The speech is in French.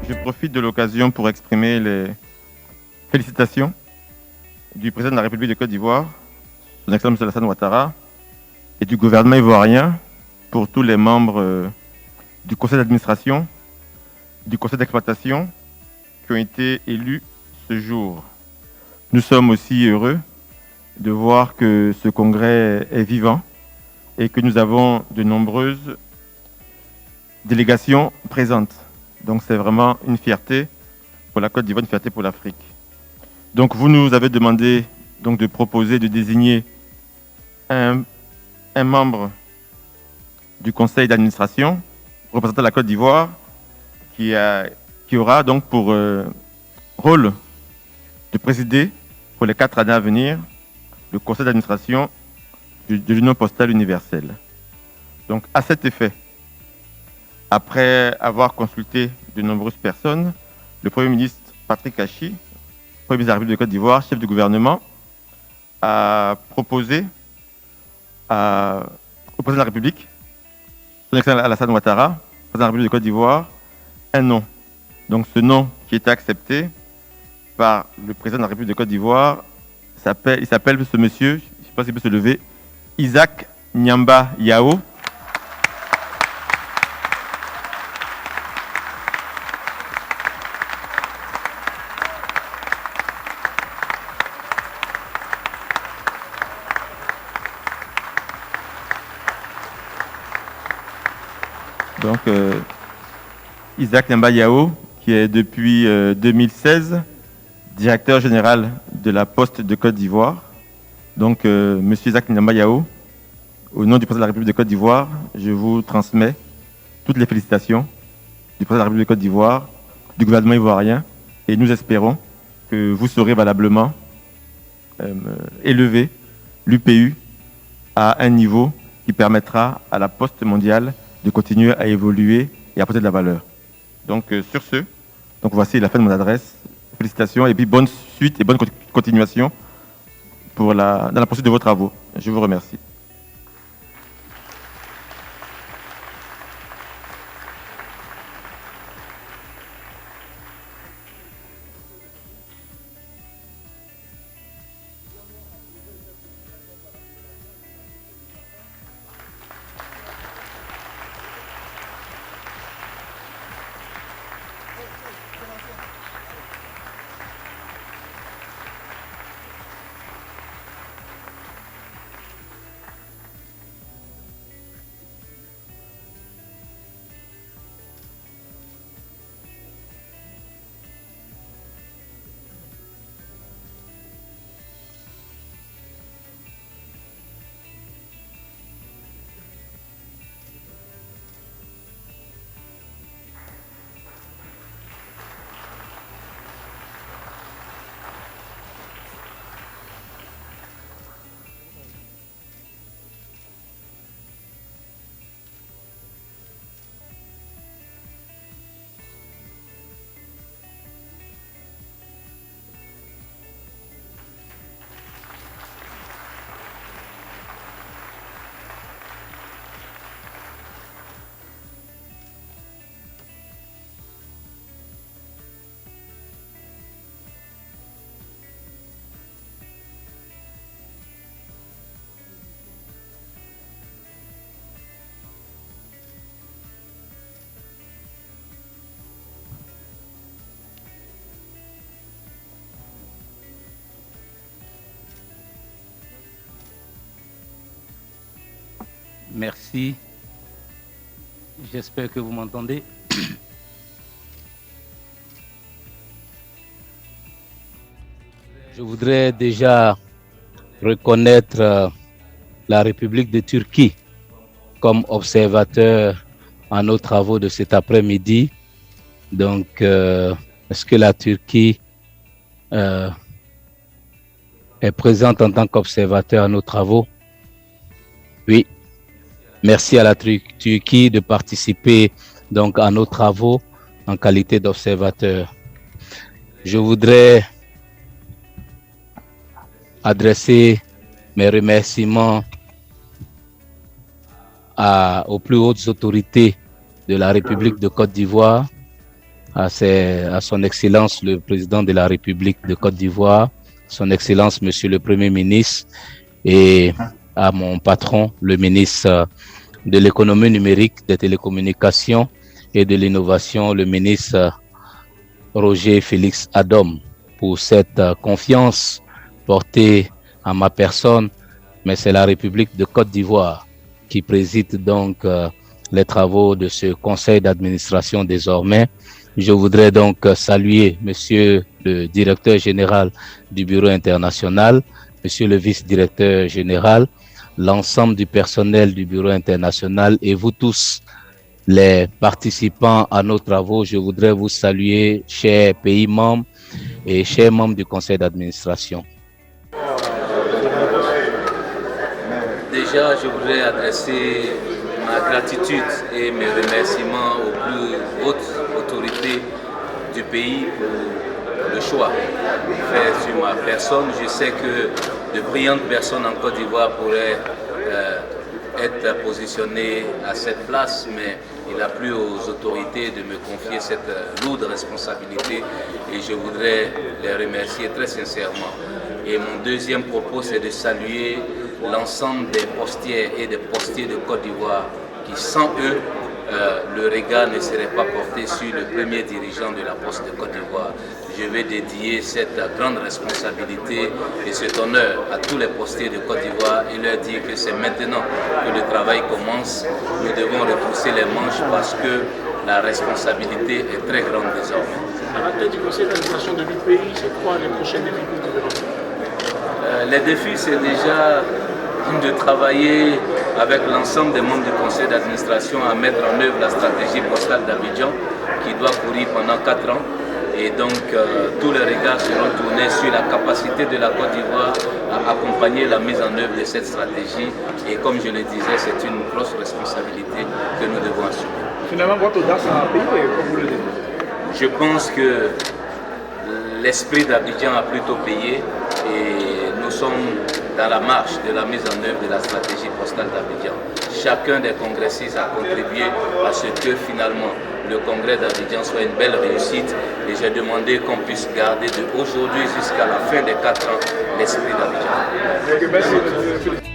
Je profite de l'occasion pour exprimer les félicitations du président de la République de Côte d'Ivoire, son Excellence M. Alassane Ouattara, et du gouvernement ivoirien pour tous les membres du conseil d'administration, du conseil d'exploitation qui ont été élus ce jour. Nous sommes aussi heureux de voir que ce congrès est vivant et que nous avons de nombreuses délégations présentes. Donc c'est vraiment une fierté pour la Côte d'Ivoire, une fierté pour l'Afrique. Donc vous nous avez demandé donc de proposer, de désigner un membre du conseil d'administration représentant la Côte d'Ivoire qui aura donc pour rôle de présider pour les 4 années à venir le conseil d'administration de l'Union postale universelle. Donc à cet effet, après avoir consulté de nombreuses personnes, le Premier ministre Patrick Achi, Premier ministre de la République de Côte d'Ivoire, chef du gouvernement, a proposé au président de la République, son Excellence Alassane Ouattara, président de la République de Côte d'Ivoire, un nom. Donc ce nom qui était accepté par le président de la République de Côte d'Ivoire, il s'appelle ce monsieur, je ne sais pas s'il peut se lever, Isaac Nyamba Yao. Donc, Isaac Nyamba Yao, qui est depuis 2016 directeur général de la Poste de Côte d'Ivoire. Donc, monsieur Isaac Nyamba Yao, au nom du président de la République de Côte d'Ivoire, je vous transmets toutes les félicitations du président de la République de Côte d'Ivoire, du gouvernement ivoirien, et nous espérons que vous saurez valablement élever l'UPU à un niveau qui permettra à la Poste mondiale de continuer à évoluer et à apporter de la valeur. Donc sur ce, voici la fin de mon adresse. Félicitations et puis bonne suite et bonne continuation dans la poursuite de vos travaux. Je vous remercie. Merci. J'espère que vous m'entendez. Je voudrais déjà reconnaître la République de Turquie comme observateur à nos travaux de cet après-midi. Donc, est-ce que la Turquie est présente en tant qu'observateur à nos travaux? Oui. Merci à la Turquie de participer donc à nos travaux en qualité d'observateur. Je voudrais adresser mes remerciements aux plus hautes autorités de la République de Côte d'Ivoire, à son Excellence le Président de la République de Côte d'Ivoire, son Excellence Monsieur le Premier ministre, et à mon patron, le ministre de l'économie numérique, des télécommunications et de l'innovation, le ministre Roger Félix Adom, pour cette confiance portée à ma personne, mais c'est la République de Côte d'Ivoire qui préside donc les travaux de ce conseil d'administration désormais. Je voudrais donc saluer Monsieur le directeur général du Bureau international, Monsieur le vice-directeur général, l'ensemble du personnel du Bureau international et vous tous, les participants à nos travaux. Je voudrais vous saluer, chers pays membres et chers membres du conseil d'administration. Déjà, je voudrais adresser ma gratitude et mes remerciements aux plus hautes autorités du pays pour le choix fait sur ma personne. Je sais que de brillantes personnes en Côte d'Ivoire pourraient être positionnées à cette place, mais il a plu aux autorités de me confier cette lourde responsabilité et je voudrais les remercier très sincèrement. Et mon deuxième propos, c'est de saluer l'ensemble des postières et des postiers de Côte d'Ivoire qui, sans eux, le regard ne serait pas porté sur le premier dirigeant de la Poste de Côte d'Ivoire. Je vais dédier cette grande responsabilité et cet honneur à tous les postiers de Côte d'Ivoire et leur dire que c'est maintenant que le travail commence. Nous devons retrousser les manches parce que la responsabilité est très grande désormais. À la tête du conseil d'administration de l'UPI, c'est quoi les prochains défis que vous devez les défis, c'est déjà de travailler avec l'ensemble des membres du conseil d'administration à mettre en œuvre la stratégie postale d'Abidjan qui doit courir pendant 4 ans. Et donc, tous les regards seront tournés sur la capacité de la Côte d'Ivoire à accompagner la mise en œuvre de cette stratégie. Et comme je le disais, c'est une grosse responsabilité que nous devons assumer. Finalement, votre audace a payé, comme vous le dites. Je pense que l'esprit d'Abidjan a plutôt payé et nous sommes dans la marche de la mise en œuvre de la stratégie postale d'Abidjan. Chacun des congressistes a contribué à ce que finalement le congrès d'Abidjan soit une belle réussite et j'ai demandé qu'on puisse garder de aujourd'hui jusqu'à la fin des 4 ans l'esprit d'Abidjan. Merci.